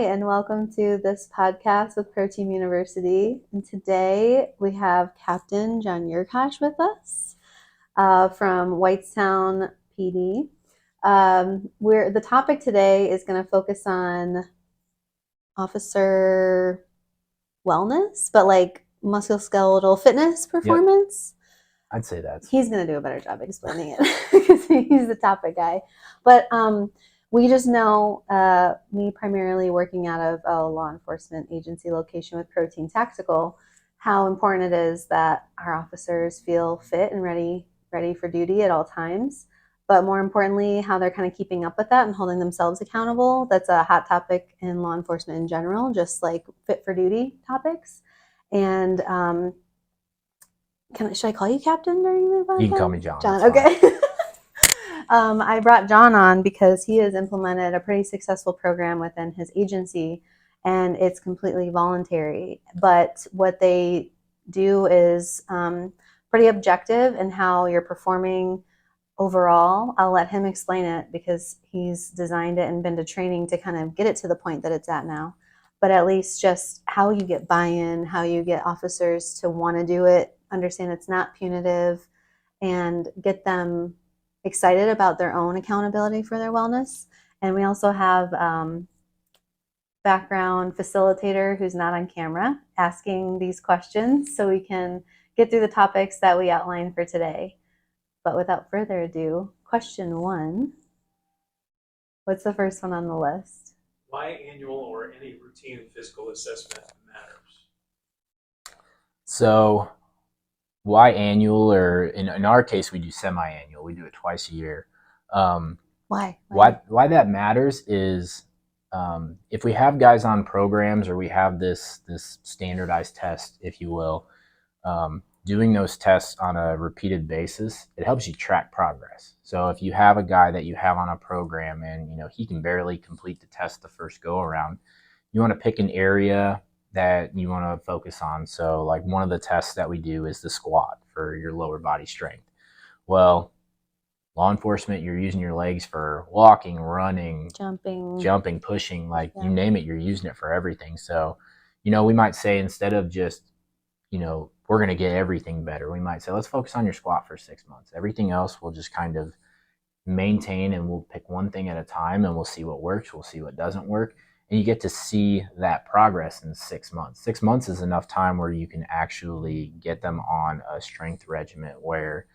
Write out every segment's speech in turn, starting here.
and welcome to this podcast with ProTeam University. And today we have Captain John Yurkash with us from Whitestown PD. The topic today is going to focus on officer wellness, but like musculoskeletal fitness performance. I'd say that. He's going to do a better job explaining it because he's the topic guy. But we just know, me primarily working out of a law enforcement agency location with ProTeam Tactical, how important it is that our officers feel fit and ready for duty at all times. But more importantly, how they're kind of keeping up with that and holding themselves accountable. That's a hot topic in law enforcement in general, just like fit for duty topics. And should I call you Captain during the podcast? You can call me John. John, okay. I brought John on because he has implemented a pretty successful program within his agency, and it's completely voluntary. But what they do is pretty objective in how you're performing overall. I'll let him explain it because he's designed it and been to training to kind of get it to the point that it's at now. But at least just how you get buy-in, how you get officers to want to do it, understand it's not punitive, and get them excited about their own accountability for their wellness. And we also have background facilitator who's not on camera asking these questions so we can get through the topics that we outlined for today. But without further ado, question 1. What's the first one on the list? Why annual or any routine physical assessment matters? So why annual, or in our case, we do semi-annual. We do it twice a year. Why that matters is if we have guys on programs or we have this standardized test, if you will, doing those tests on a repeated basis, it helps you track progress. So if you have a guy that you have on a program and he can barely complete the test the first go around, you want to pick an area that you want to focus on. So like one of the tests that we do is the squat for your lower body strength. Well, law enforcement, you're using your legs for walking, running, jumping, pushing, you name it, you're using it for everything. So, we might say instead of just, we're going to get everything better, we might say, let's focus on your squat for 6 months. Everything else we'll just kind of maintain, and we'll pick one thing at a time, and we'll see what works, we'll see what doesn't work. And you get to see that progress in 6 months. 6 months is enough time where you can actually get them on a strength regimen where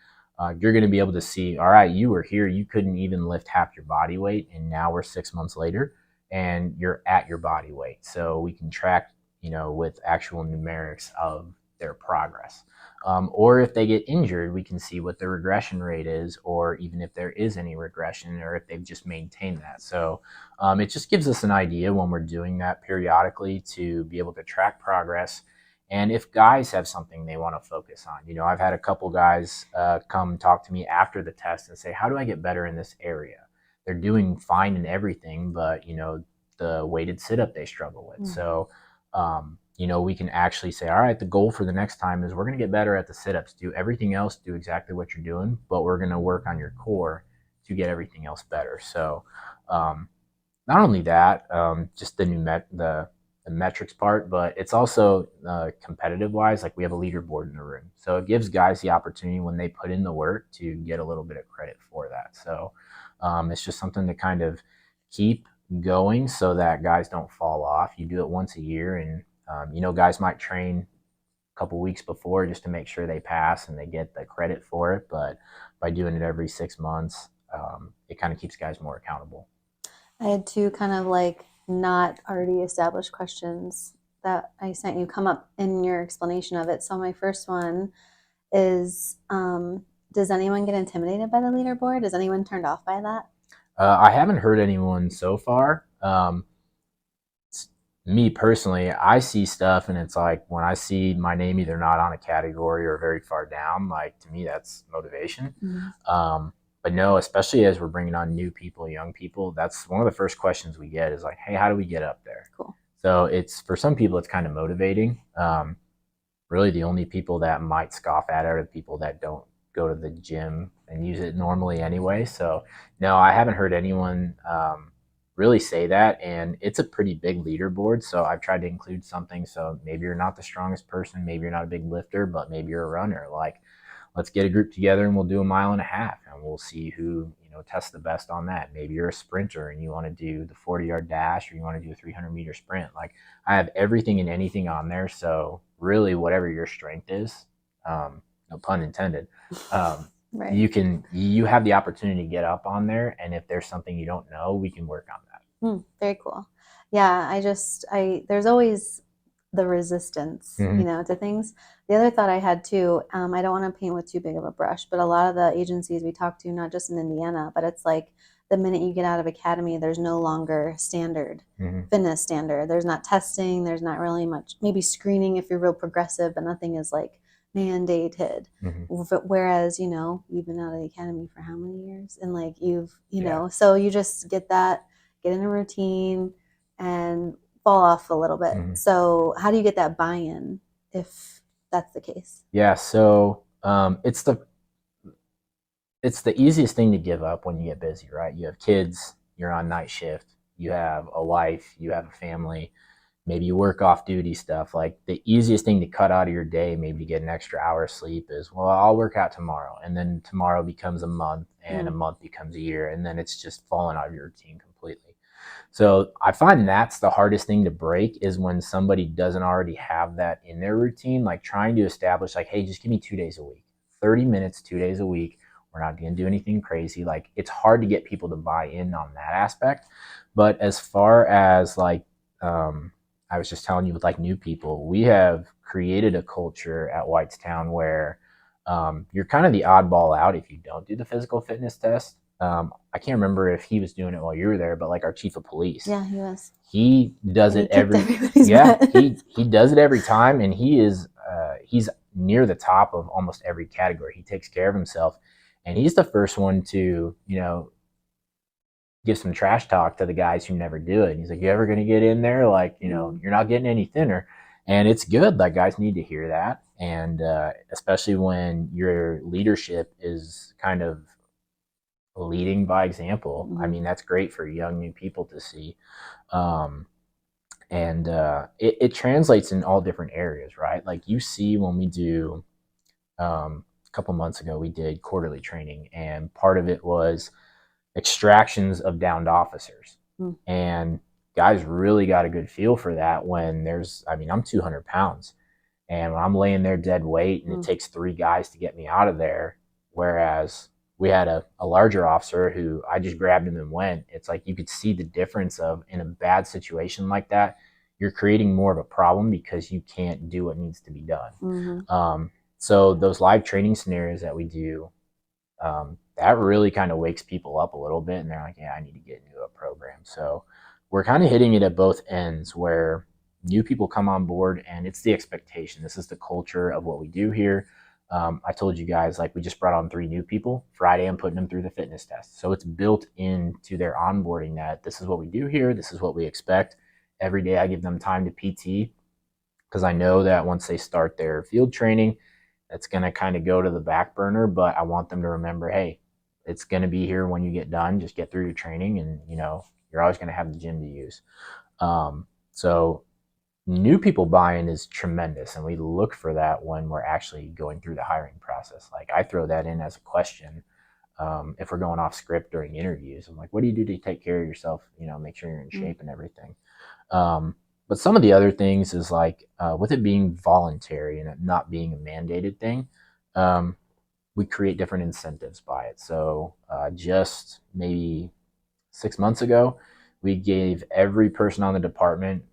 you're going to be able to see, all right, you were here, you couldn't even lift half your body weight, and now we're 6 months later and you're at your body weight. So we can track, with actual numerics of their progress. Or if they get injured, we can see what the regression rate is, or even if there is any regression, or if they've just maintained that. So it just gives us an idea when we're doing that periodically to be able to track progress. And if guys have something they want to focus on, I've had a couple guys come talk to me after the test and say, how do I get better in this area? They're doing fine in everything, but, the weighted sit-up they struggle with. So, we can actually say, all right, the goal for the next time is we're going to get better at the sit-ups. Do everything else, do exactly what you're doing, but we're going to work on your core to get everything else better. So not only that, just the metrics part, but it's also competitive-wise, like we have a leaderboard in the room. So it gives guys the opportunity when they put in the work to get a little bit of credit for that. So it's just something to kind of keep going so that guys don't fall off. You do it once a year, and guys might train a couple weeks before just to make sure they pass and they get the credit for it. But by doing it every 6 months, it kind of keeps guys more accountable. I had 2 kind of like not already established questions that I sent you come up in your explanation of it. So my first one is, does anyone get intimidated by the leaderboard? Is anyone turned off by that? I haven't heard anyone so far. Me personally, I see stuff and it's like when I see my name either not on a category or very far down, like to me that's motivation. But no, especially as we're bringing on new people, young people, that's one of the first questions we get is like, hey, how do we get up there? Cool. So it's, for some people, it's kind of motivating. Really the only people that might scoff at it are the people that don't go to the gym and use it normally anyway. So no, I haven't heard anyone really say that. And it's a pretty big leaderboard. So I've tried to include something. So maybe you're not the strongest person, maybe you're not a big lifter, but maybe you're a runner. Like, let's get a group together and we'll do a 1.5 miles and we'll see who, tests the best on that. Maybe you're a sprinter and you want to do the 40-yard dash, or you want to do a 300-meter sprint. Like, I have everything and anything on there. So really, whatever your strength is, no pun intended, Right. you have the opportunity to get up on there. And if there's something you don't know, we can work on that. Very cool. Yeah, there's always the resistance, Mhm. to things. The other thought I had too, I don't want to paint with too big of a brush, but a lot of the agencies we talk to, not just in Indiana, but it's like the minute you get out of academy, there's no longer Mhm. fitness standard. There's not testing. There's not really much, maybe screening if you're real progressive, but nothing is like mandated. Mhm. Whereas, you've been out of the academy for how many years? And like Yeah. so you just get in a routine and fall off a little bit. Mhm. So how do you get that buy-in if that's the case? Yeah. So it's the easiest thing to give up when you get busy, right? You have kids, you're on night shift, you have a wife, you have a family, maybe you work off duty stuff. Like, the easiest thing to cut out of your day, maybe to get an extra hour of sleep, is, well, I'll work out tomorrow. And then tomorrow becomes a month, and a month becomes a year. And then it's just fallen out of your routine completely. So I find that's the hardest thing to break, is when somebody doesn't already have that in their routine, like trying to establish, like, hey, just give me 2 days a week, 30 minutes, 2 days a week. We're not going to do anything crazy. Like, it's hard to get people to buy in on that aspect. But as far as like, I was just telling you, with like new people, we have created a culture at Whitestown where you're kind of the oddball out if you don't do the physical fitness test. I can't remember if he was doing it while you were there, but like our chief of police, Yeah, he was. he does And it he kicked every, everybody's yeah, butt. he does it every time. And he's near the top of almost every category. He takes care of himself, and he's the first one to, give some trash talk to the guys who never do it. And he's like, you ever going to get in there? Like, you're not getting any thinner. And it's good. Like, guys need to hear that. And especially when your leadership is kind of leading by example. I mean, that's great for young new people to see. Um, and it translates in all different areas, right? Like, you see when we do, a couple months ago, we did quarterly training, and part of it was extractions of downed officers. And guys really got a good feel for that when I'm 200 pounds. And when I'm laying there dead weight and it takes 3 guys to get me out of there, whereas we had a larger officer who I just grabbed him and went, it's like you could see the difference of, in a bad situation like that, you're creating more of a problem because you can't do what needs to be done. So those live training scenarios that we do, that really kind of wakes people up a little bit, and they're like, yeah, I need to get into a program. So we're kind of hitting it at both ends, where new people come on board and it's the expectation. This is the culture of what we do here. I told you guys, like, we just brought on 3 new people. Friday, I'm putting them through the fitness test. So it's built into their onboarding that this is what we do here. This is what we expect. Every day I give them time to PT, because I know that once they start their field training, that's going to kind of go to the back burner. But I want them to remember, hey, it's going to be here when you get done. Just get through your training, and you're always going to have the gym to use. So new people buy-in is tremendous, and we look for that when we're actually going through the hiring process. Like, I throw that in as a question. If we're going off script during interviews, I'm like, what do you do to take care of yourself? Make sure you're in shape and everything. But some of the other things is like, with it being voluntary and it not being a mandated thing, we create different incentives by it. So just maybe 6 months ago, we gave every person on the department,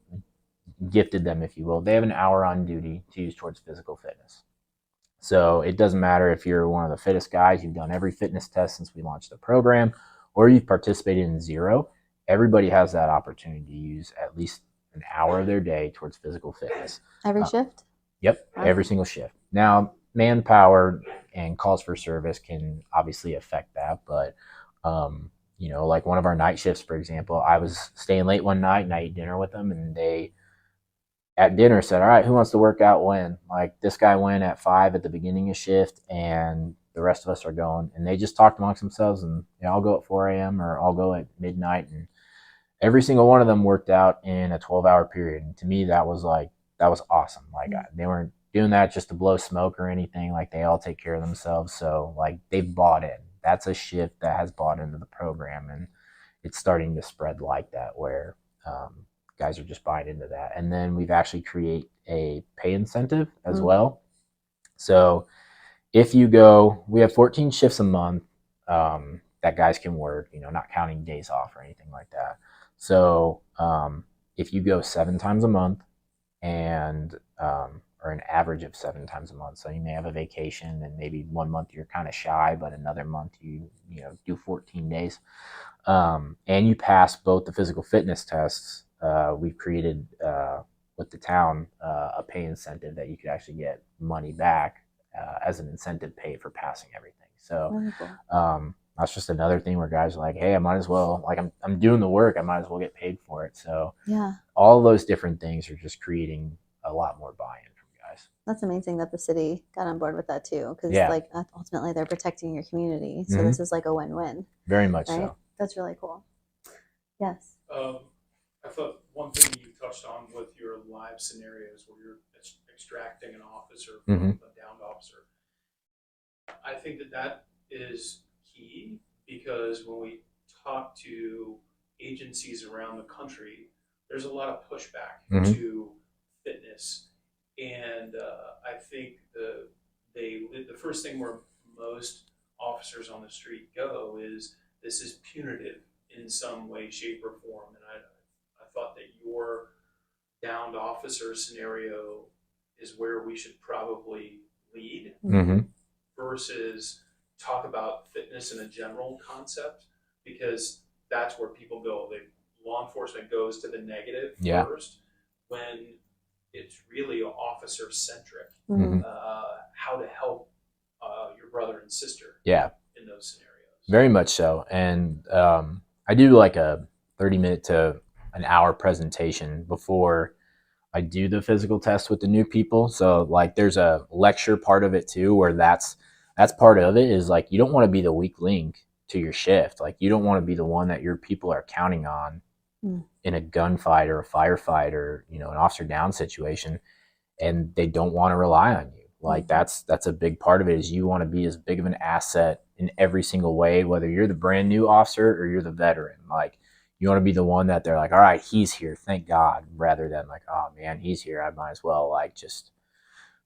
gifted them, if you will, they have an hour on duty to use towards physical fitness. So it doesn't matter if you're one of the fittest guys, you've done every fitness test since we launched the program, or you've participated in 0. Everybody has that opportunity to use at least an hour of their day towards physical fitness. Every shift? Yep, every single shift. Now, manpower and calls for service can obviously affect that, but like one of our night shifts, for example, I was staying late one night and I ate dinner with them, and they at dinner said, all right, who wants to work out when? Like, this guy went at 5 at the beginning of shift, and the rest of us are going. And they just talked amongst themselves, and I'll go at 4 a.m. or I'll go at midnight. And every single one of them worked out in a 12-hour period. And to me, that was awesome. Like they weren't doing that just to blow smoke or anything. Like they all take care of themselves. So like they've bought in. That's a shift that has bought into the program, and it's starting to spread like that where guys are just buying into that. And then we've actually create a pay incentive as well. So if you go, we have 14 shifts a month that guys can work, not counting days off or anything like that. So if you go 7 times a month and or an average of 7 times a month, so you may have a vacation and maybe 1 month you're kind of shy, but another month you do 14 days, and you pass both the physical fitness tests. We've created with the town a pay incentive that you could actually get money back as an incentive pay for passing everything. So that's just another thing where guys are like, hey, I might as well, like I'm doing the work, I might as well get paid for it. So all those different things are just creating a lot more buy-in from guys. That's amazing that the city got on board with that too, because like ultimately they're protecting your community. So this is like a win-win. Very much right? so. That's really cool. Yes. I thought one thing you touched on with your live scenarios where you're extracting an officer from a downed officer. I think that is key, because when we talk to agencies around the country, there's a lot of pushback to fitness. And I think the first thing where most officers on the street go is, this is punitive in some way, shape, or form. And I thought that your downed officer scenario is where we should probably lead versus talk about fitness in a general concept, because that's where people go. Law enforcement goes to the negative first, when it's really officer centric. How to help your brother and sister in those scenarios. Very much so. And I do like a 30-minute to an hour presentation before I do the physical test with the new people. So like there's a lecture part of it too, where that's part of it, is like you don't want to be the weak link to your shift. Like you don't want to be the one that your people are counting on in a gunfight or a firefight or an officer down situation, and they don't want to rely on you. Like that's a big part of it, is you want to be as big of an asset in every single way, whether you're the brand new officer or you're the veteran. Like you want to be the one that they're like, all right, he's here, thank God, rather than like, oh man, he's here, I might as well like just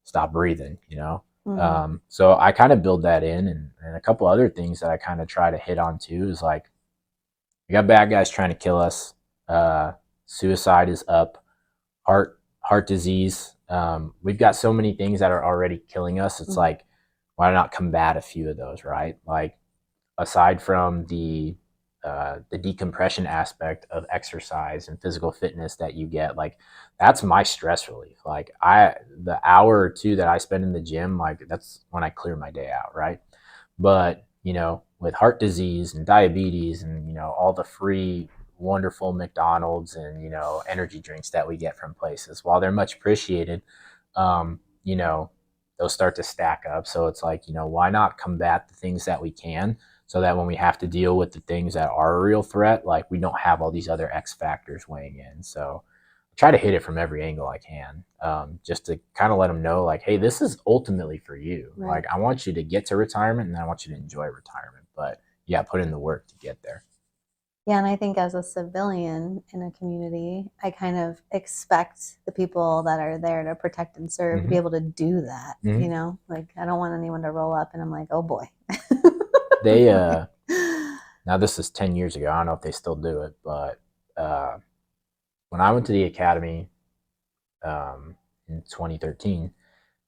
stop breathing, so I kind of build that in, and a couple other things that I kind of try to hit on too is like, we got bad guys trying to kill us, suicide is up, heart disease. We've got so many things that are already killing us. It's like, why not combat a few of those, right? Like aside from the decompression aspect of exercise and physical fitness that you get, like that's my stress relief. Like the hour or two that I spend in the gym, like that's when I clear my day out, right? But with heart disease and diabetes and all the free wonderful McDonald's and energy drinks that we get from places, while they're much appreciated, they'll start to stack up. So it's like, why not combat the things that we can, so that when we have to deal with the things that are a real threat, like we don't have all these other X factors weighing in. So I try to hit it from every angle I can, just to kind of let them know like, hey, this is ultimately for you. Like I want you to get to retirement, and I want you to enjoy retirement, but put in the work to get there. Yeah, and I think as a civilian in a community, I kind of expect the people that are there to protect and serve to be able to do that. Like I don't want anyone to roll up and I'm like, oh boy. They now this is 10 years ago. I don't know if they still do it, but when I went to the academy in 2013,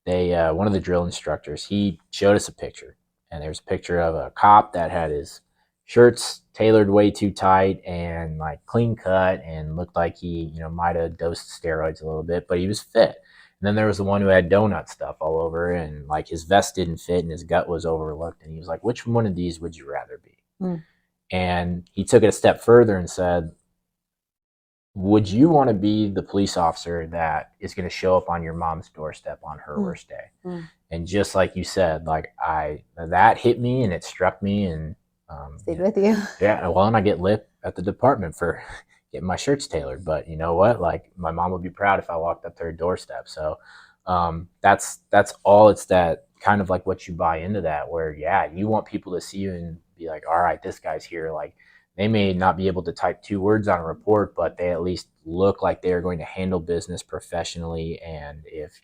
they one of the drill instructors, he showed us a picture, and there's a picture of a cop that had his shirts tailored way too tight and like clean cut, and looked like he might have dosed steroids a little bit, but he was fit. And then there was the one who had donut stuff all over, and like his vest didn't fit and his gut was overlooked, and he was like, which one of these would you rather be? And he took it a step further and said, would you want to be the police officer that is going to show up on your mom's doorstep on her worst day? And just like you said, like that hit me and it struck me, and stayed with you. Yeah, well, and I get lit at the department for getting my shirts tailored. But you know what? Like, my mom would be proud if I walked up to her doorstep. So that's all. It's that kind of like what you buy into that, where you want people to see you and be like, all right, this guy's here. Like, they may not be able to type 2 words on a report, but they at least look like they are going to handle business professionally. And if,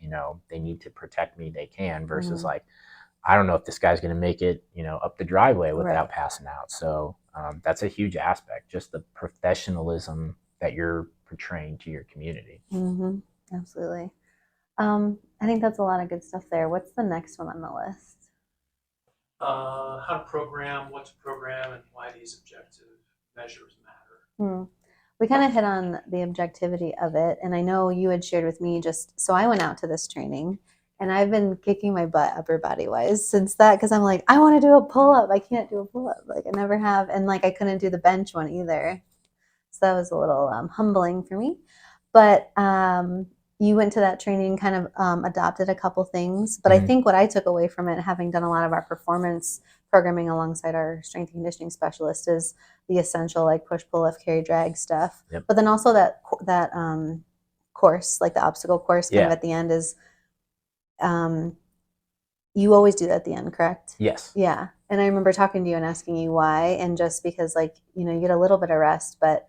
they need to protect me, they can, versus like, I don't know if this guy's going to make it, up the driveway without passing out. So that's a huge aspect, just the professionalism that you're portraying to your community. Absolutely. I think that's a lot of good stuff there. What's the next one on the list? How to program, what to program, and why these objective measures matter. We kind of hit on the objectivity of it. And I know you had shared with me so I went out to this training and I've been kicking my butt upper body wise since that, because I'm like, I want to do a pull up. I can't do a pull up. Like, I never have. And like, I couldn't do the bench one either. So that was a little humbling for me. But you went to that training, kind of adopted a couple things. But I think what I took away from it, having done a lot of our performance programming alongside our strength and conditioning specialist, is the essential like push, pull, lift, carry, drag stuff. Yep. But then also that course, like the obstacle course, kind of at the end is, you always do that at the end, correct? Yes. Yeah. And I remember talking to you and asking you why, and just because like, you get a little bit of rest, but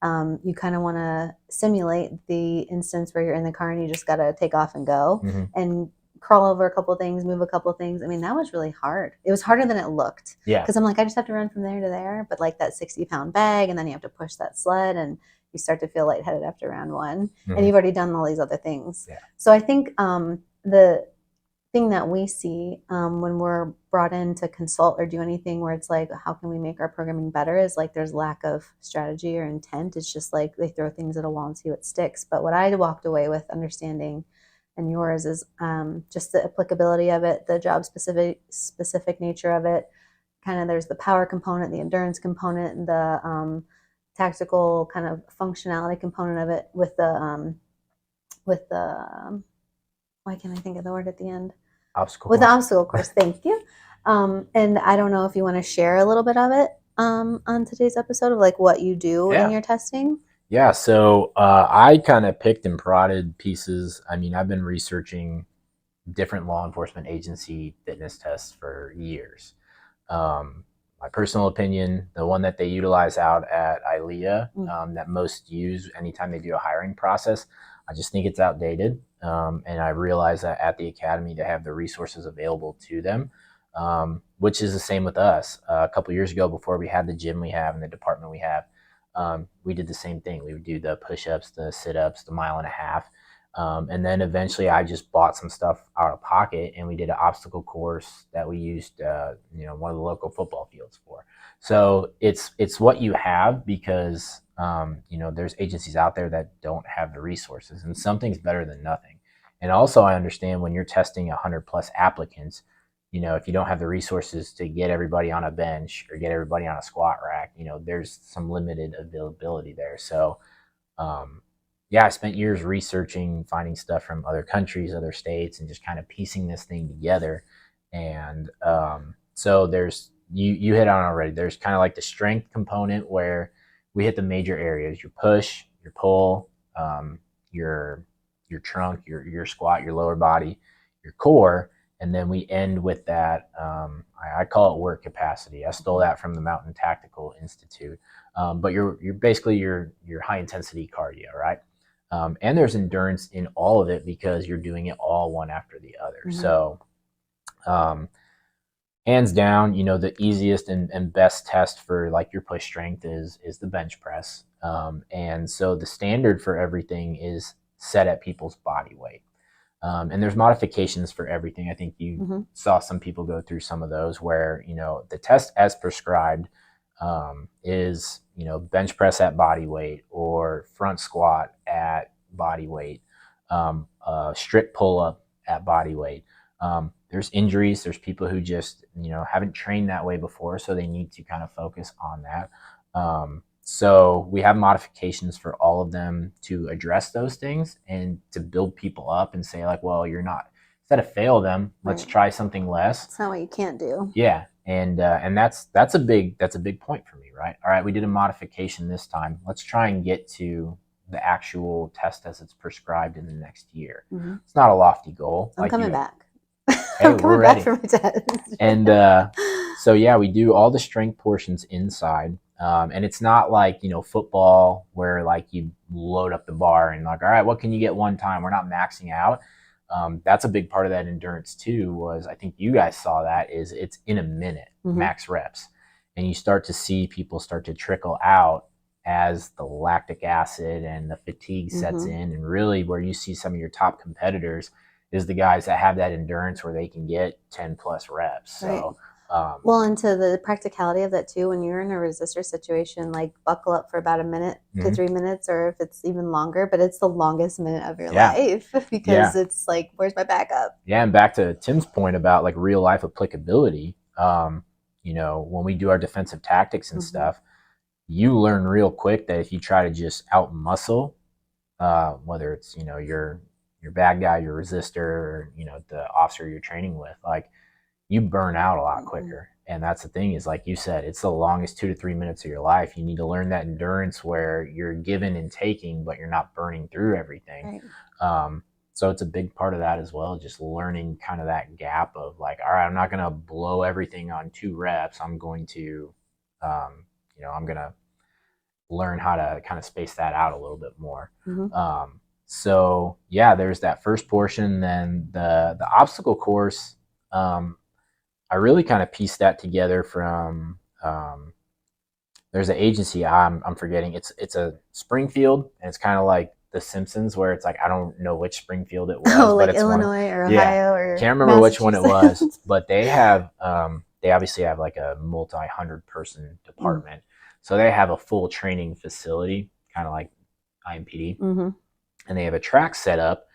you kind of want to simulate the instance where you're in the car and you just got to take off and go and crawl over a couple things, move a couple things. I mean, that was really hard. It was harder than it looked. Yeah. Because I'm like, I just have to run from there to there. But like that 60-pound bag, and then you have to push that sled, and you start to feel lightheaded after round one. And you've already done all these other things. Yeah. So I think the thing that we see when we're brought in to consult or do anything where it's like, how can we make our programming better, is like there's lack of strategy or intent. It's just like they throw things at a wall and see what sticks. But what I walked away with understanding, and yours, is just the applicability of it, the job specific nature of it. Kind of there's the power component, the endurance component, the tactical kind of functionality component of it, with the why can't I think of the word at the end? Obstacle With course. the obstacle course, thank you. And I don't know if you want to share a little bit of it on today's episode of like what you do in your testing. Yeah, so I kind of picked and prodded pieces. I mean, I've been researching different law enforcement agency fitness tests for years. My personal opinion, the one that they utilize out at ILEA, that most use anytime they do a hiring process, I just think it's outdated. And I realize that at the academy, they have the resources available to them, which is the same with us. A couple years ago, before we had the gym we have and the department we have, we did the same thing. We would do the push-ups, the sit-ups, the 1.5 miles. And then eventually I just bought some stuff out of pocket, and we did an obstacle course that we used, one of the local football fields for. So it's what you have, because, there's agencies out there that don't have the resources, and something's better than nothing. And also I understand when you're testing 100 plus applicants, if you don't have the resources to get everybody on a bench or get everybody on a squat rack, there's some limited availability there. So, I spent years researching, finding stuff from other countries, other states, and just kind of piecing this thing together. And so there's, you hit on already, there's kind of like the strength component, where we hit the major areas: your push, your pull, your trunk, your squat, your lower body, your core. And then we end with that, I call it work capacity. I stole that from the Mountain Tactical Institute. But you're basically your high intensity cardio, right? And there's endurance in all of it, because you're doing it all one after the other. So hands down, the easiest and best test for like your push strength is the bench press. And so the standard for everything is set at people's body weight. And there's modifications for everything. I think you saw some people go through some of those, where, the test as prescribed is, bench press at body weight, or front squat at body weight, strict pull up at body weight. There's injuries. There's people who just, haven't trained that way before, so they need to kind of focus on that. So we have modifications for all of them to address those things, and to build people up and say like, well, you're not, instead of fail them, let's try something less. It's not what you can't do. Yeah. And that's a big point for me, right? All right, we did a modification this time. Let's try and get to the actual test as it's prescribed in the next year. Mm-hmm. It's not a lofty goal. I'm coming back. Hey, I'm coming back for my test. And so yeah, we do all the strength portions inside. And it's not like, football where like you load up the bar and like, all right, what can you get one time? We're not maxing out. That's a big part of that endurance too, was I think you guys saw that, is it's in a minute, max reps. And you start to see people start to trickle out as the lactic acid and the fatigue sets in. And really where you see some of your top competitors is the guys that have that endurance where they can get 10 plus reps. Right. So, well, and to the practicality of that too, when you're in a resistor situation, like buckle up for about a minute to 3 minutes, or if it's even longer, but it's the longest minute of your life because it's like, where's my backup? Yeah. And back to Tim's point about like real life applicability, when we do our defensive tactics and stuff, you learn real quick that if you try to just out muscle, whether it's, your bad guy, your resistor, or, the officer you're training with, like, you burn out a lot quicker. And that's the thing, is like you said, it's the longest 2 to 3 minutes of your life. You need to learn that endurance where you're giving and taking, but you're not burning through everything. So it's a big part of that as well, just learning kind of that gap of like, all right, I'm not going to blow everything on 2 reps. I'm going to, I'm going to learn how to kind of space that out a little bit more. So yeah, there's that first portion. Then the obstacle course, I really kind of pieced that together from, there's an agency I'm forgetting. It's a Springfield, and it's kind of like The Simpsons, where it's like, I don't know which Springfield it was, but it's Illinois or Ohio or can't remember which one it was, but they have, they obviously have like a multi-100-person department. So they have a full training facility, kind of like IMPD, and they have a track set up,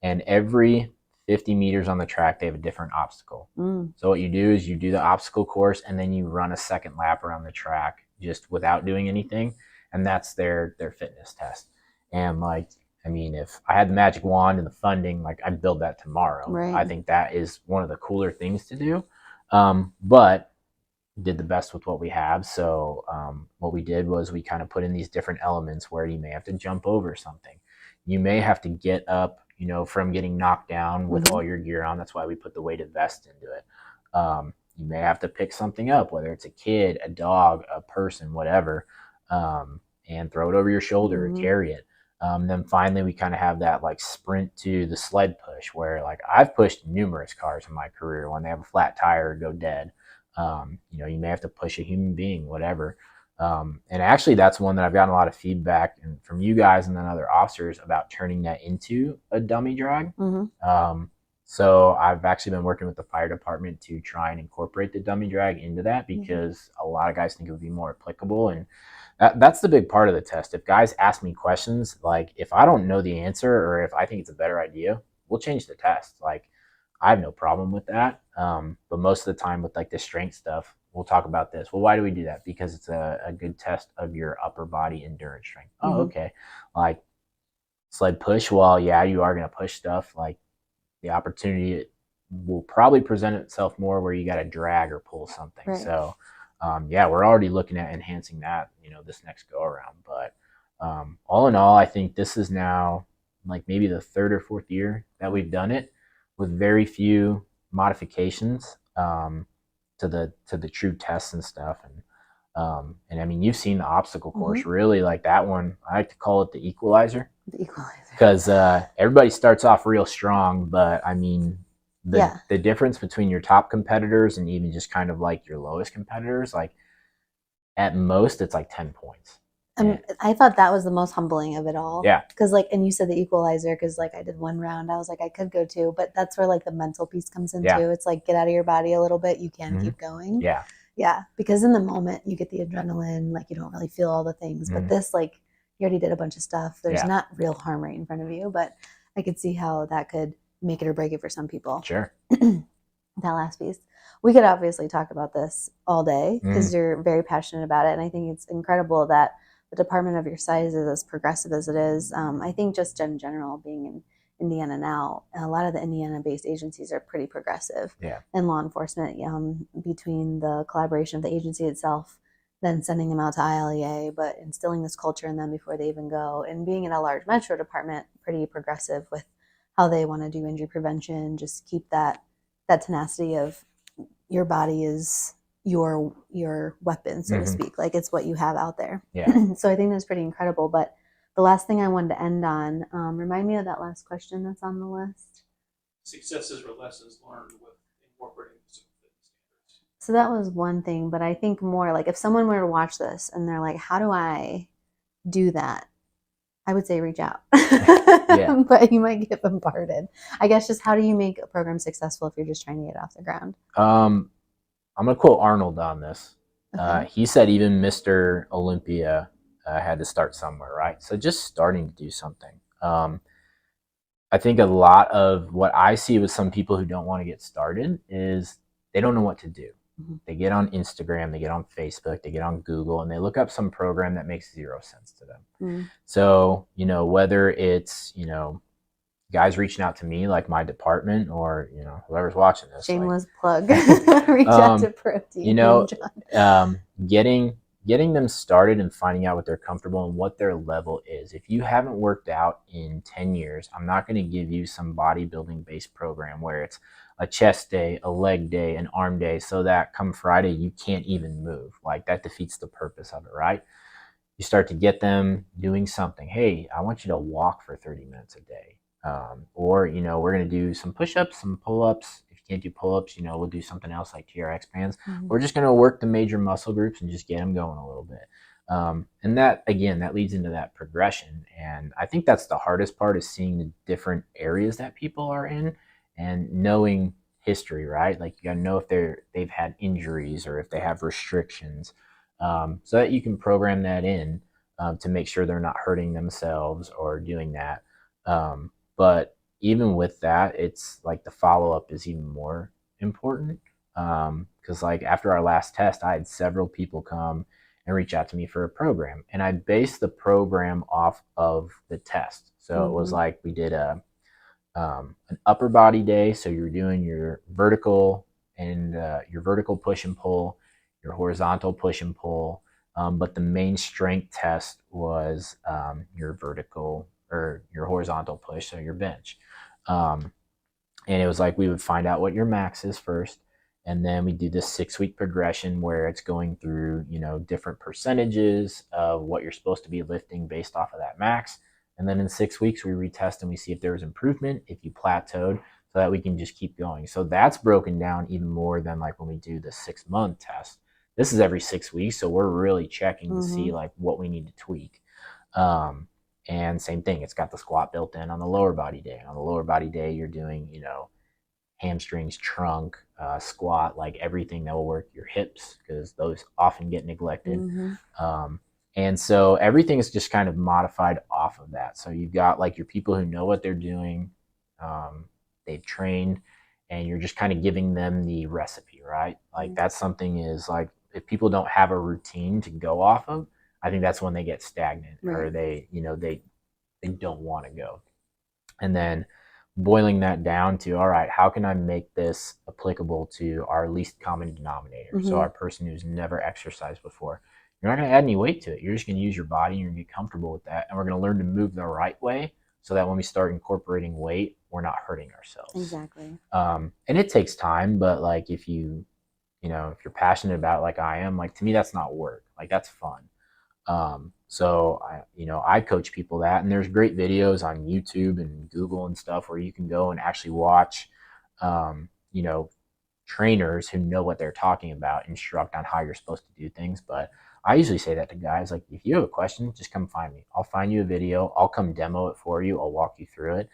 and every 50 meters on the track, they have a different obstacle. So what you do is you do the obstacle course, and then you run a second lap around the track just without doing anything. And that's their fitness test. And like, I mean, if I had the magic wand and the funding, like, I'd build that tomorrow. I think that is one of the cooler things to do. But did the best with what we have. So what we did was we kind of put in these different elements where you may have to jump over something. You may have to get up, from getting knocked down with all your gear on. That's why we put the weighted vest into it. You may have to pick something up, whether it's a kid, a dog, a person, whatever, and throw it over your shoulder or carry it. Then finally, we kind of have that like sprint to the sled push, where like I've pushed numerous cars in my career when they have a flat tire or go dead. You may have to push a human being, whatever. And actually, that's one that I've gotten a lot of feedback from you guys and then other officers about turning that into a dummy drag. So I've actually been working with the fire department to try and incorporate the dummy drag into that, because a lot of guys think it would be more applicable. And that's the big part of the test. If guys ask me questions, like if I don't know the answer or if I think it's a better idea, we'll change the test. Like, I have no problem with that. But most of the time with like the strength stuff, we'll talk about this. Well, why do we do that? Because it's a good test of your upper body endurance strength. Oh, okay. Like sled push, well, yeah, you are going to push stuff. Like the opportunity will probably present itself more where you got to drag or pull something. So we're already looking at enhancing that, this next go around. But all in all, I think this is now like maybe the 3rd or 4th year that we've done it, with very few modifications to the true tests and stuff. And I mean, you've seen the obstacle course, really, like that one. I like to call it the equalizer. The equalizer. Because everybody starts off real strong, but I mean, the difference between your top competitors and even just kind of like your lowest competitors, like at most it's like 10 points. I thought that was the most humbling of it all. Yeah. Because like, and you said the equalizer, because like I did 1 round, I was like, I could go 2, but that's where like the mental piece comes in too. It's like, get out of your body a little bit. You can keep going. Yeah. Yeah. Because in the moment you get the adrenaline, like you don't really feel all the things, but this, like, you already did a bunch of stuff. There's not real harm right in front of you, but I could see how that could make it or break it for some people. Sure. That last piece. We could obviously talk about this all day because you're very passionate about it. And I think it's incredible that the department of your size is as progressive as it is. I think just in general, being Indiana now, a lot of the Indiana-based agencies are pretty progressive in law enforcement, between the collaboration of the agency itself, then sending them out to ILEA, but instilling this culture in them before they even go, and being in a large metro department, pretty progressive with how they want to do injury prevention, just keep that tenacity of your body is your weapon, so to speak. Like, it's what you have out there. So I think that's pretty incredible. But the last thing I wanted to end on, remind me of that last question that's on the list. Successes or lessons learned with incorporating physical fitness standards. So that was one thing, but I think more like if someone were to watch this and they're like, how do I do that? I would say reach out. But you might get bombarded. I guess just how do you make a program successful if you're just trying to get it off the ground? I'm going to quote Arnold on this. Okay. He said even Mr. Olympia had to start somewhere, right? So just starting to do something. I think a lot of what I see with some people who don't want to get started is they don't know what to do. They get on Instagram, they get on Facebook, they get on Google, and they look up some program that makes zero sense to them. So, whether it's, guys reaching out to me, like my department, or, whoever's watching this. Shameless plug. Reach out to ProTeam. Getting them started and finding out what they're comfortable and what their level is. If you haven't worked out in 10 years, I'm not going to give you some bodybuilding based program where it's a chest day, a leg day, an arm day, so that come Friday, you can't even move. Like, that defeats the purpose of it, right? You start to get them doing something. Hey, I want you to walk for 30 minutes a day. Or, we're going to do some push-ups, some pull-ups. If you can't do pull-ups, we'll do something else like TRX bands. We're just going to work the major muscle groups and just get them going a little bit. And that, again, that leads into that progression. And I think that's the hardest part, is seeing the different areas that people are in and knowing history, right? Like, you got to know if they've had injuries or if they have restrictions, so that you can program that in to make sure they're not hurting themselves or doing that. But even with that, it's like the follow-up is even more important. Because like after our last test, I had several people come and reach out to me for a program, and I based the program off of the test. So it was like we did an upper body day. So you're doing your vertical and your vertical push and pull, your horizontal push and pull. But the main strength test was your vertical or your horizontal push, so your bench. And it was like we would find out what your max is first, and then we do this 6-week progression where it's going through, different percentages of what you're supposed to be lifting based off of that max. And then in 6 weeks, we retest and we see if there was improvement, if you plateaued, so that we can just keep going. So that's broken down even more than like when we do the 6-month test. This is every 6 weeks, so we're really checking to see like what we need to tweak. And same thing, it's got the squat built in on the lower body day. On the lower body day, you're doing, hamstrings, trunk, squat, like everything that will work your hips, because those often get neglected. And so everything is just kind of modified off of that. So you've got like your people who know what they're doing, they've trained, and you're just kind of giving them the recipe, right? Like that's something is like, if people don't have a routine to go off of, I think that's when they get stagnant, or they don't want to go. And then boiling that down to, all right, how can I make this applicable to our least common denominator? So our person who's never exercised before. You're not going to add any weight to it. You're just going to use your body, and you're going to get comfortable with that. And we're going to learn to move the right way, so that when we start incorporating weight, we're not hurting ourselves. Exactly. And it takes time, but like if you're passionate about it like I am, like to me, that's not work. Like that's fun. So I coach people that, and there's great videos on YouTube and Google and stuff where you can go and actually watch, trainers who know what they're talking about instruct on how you're supposed to do things. But I usually say that to guys, like, if you have a question, just come find me. I'll find you a video. I'll come demo it for you. I'll walk you through it.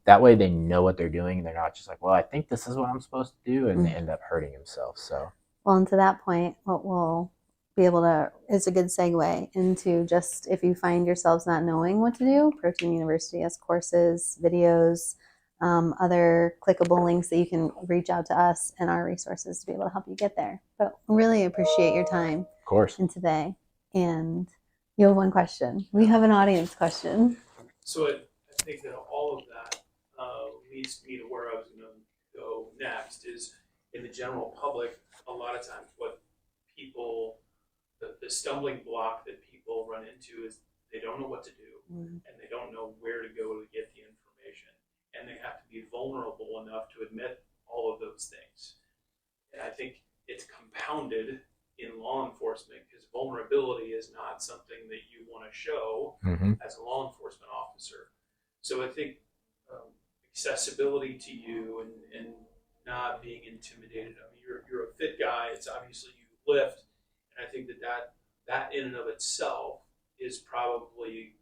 That way they know what they're doing, and they're not just like, well, I think this is what I'm supposed to do, and they end up hurting themselves. So, well, and to that point, what we'll be able to, it's a good segue into just, if you find yourselves not knowing what to do, ProTeam University has courses, videos, other clickable links that you can reach out to us and our resources to be able to help you get there. But really appreciate your time. Of course. And today. And you have one question. We have an audience question. So I think that all of that leads me to where I was going to go next is in the general public, a lot of times what people, the stumbling block that people run into is they don't know what to do and they don't know where to go to get the information. And they have to be vulnerable enough to admit all of those things. And I think it's compounded in law enforcement because vulnerability is not something that you want to show as a law enforcement officer. So I think accessibility to you and not being intimidated. I mean, you're a fit guy. It's obviously you lift, and I think that in and of itself is probably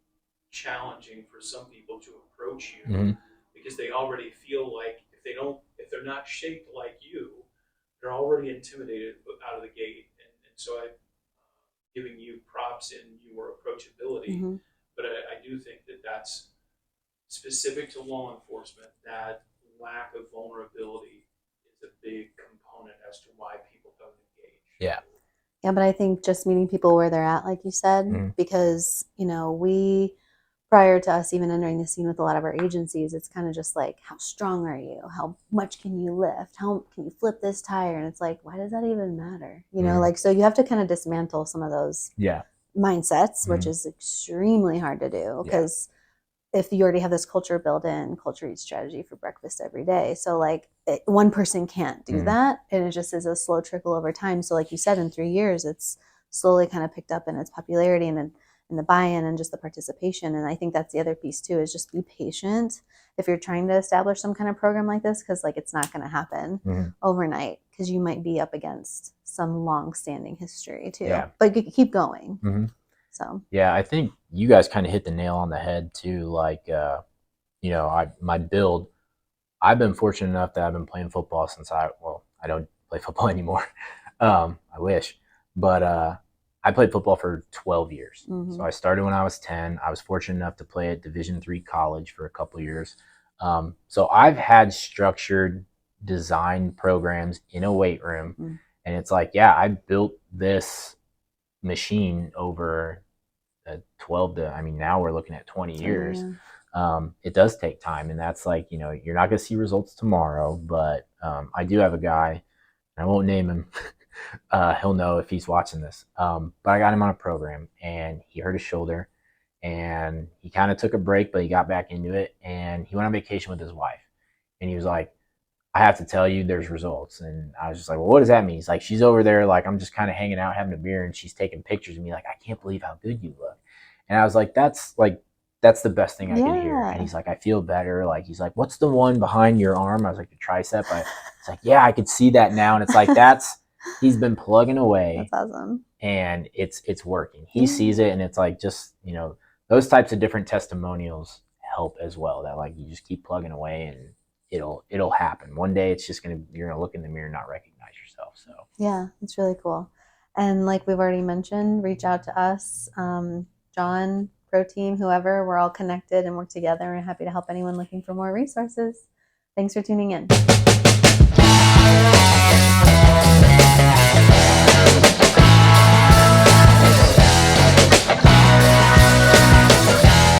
challenging for some people to approach you because they already feel like if they're not shaped like you, they're already intimidated out of the gate. And so I'm giving you props in your approachability, but I do think that that's specific to law enforcement. That lack of vulnerability is a big component as to why people don't engage. Yeah. Yeah, but I think just meeting people where they're at, like you said, because, we, prior to us even entering the scene with a lot of our agencies, it's kind of just like, how strong are you? How much can you lift? How can you flip this tire? And it's like, why does that even matter? So you have to kind of dismantle some of those mindsets, which is extremely hard to do because if you already have this culture built in, culture eats strategy for breakfast every day. So one person can't do that. And it just is a slow trickle over time. So like you said, in 3 years, it's slowly kind of picked up in its popularity and the buy-in and just the participation. And I think that's the other piece too, is just be patient if you're trying to establish some kind of program like this, because it's not going to happen overnight, because you might be up against some long-standing history too. Yeah. But you keep going. So yeah, I think you guys kind of hit the nail on the head too. Like, my build, I've been fortunate enough that I've been playing football since I don't play football anymore. I wish, but I played football for 12 years. So I started when I was 10. I was fortunate enough to play at Division III college for a couple of years. So I've had structured design programs in a weight room, and it's like, yeah, I built this machine over 12 to, I mean, now we're looking at 20 years. It does take time, and that's like, you're not going to see results tomorrow, but I do have a guy, I won't name him. He'll know if he's watching this. But I got him on a program, and he hurt his shoulder, and he kind of took a break, but he got back into it, and he went on vacation with his wife, and he was like, I have to tell you there's results. And I was just like, well, what does that mean? He's like, she's over there, like, I'm just kind of hanging out, having a beer, and she's taking pictures of me, like, I can't believe how good you look. And I was like, that's the best thing I could hear. And he's like, I feel better. Like, he's like, what's the one behind your arm? I was like, the tricep. It's like, yeah, I could see that now. And it's like, he's been plugging away. That's awesome. And it's working. He sees it, and it's like, just, those types of different testimonials help as well. That, like, you just keep plugging away, and it'll happen. One day it's just you're gonna look in the mirror and not recognize yourself. So yeah, it's really cool. And like we've already mentioned, reach out to us, John, ProTeam, whoever. We're all connected and work together, and happy to help anyone looking for more resources. Thanks for tuning in.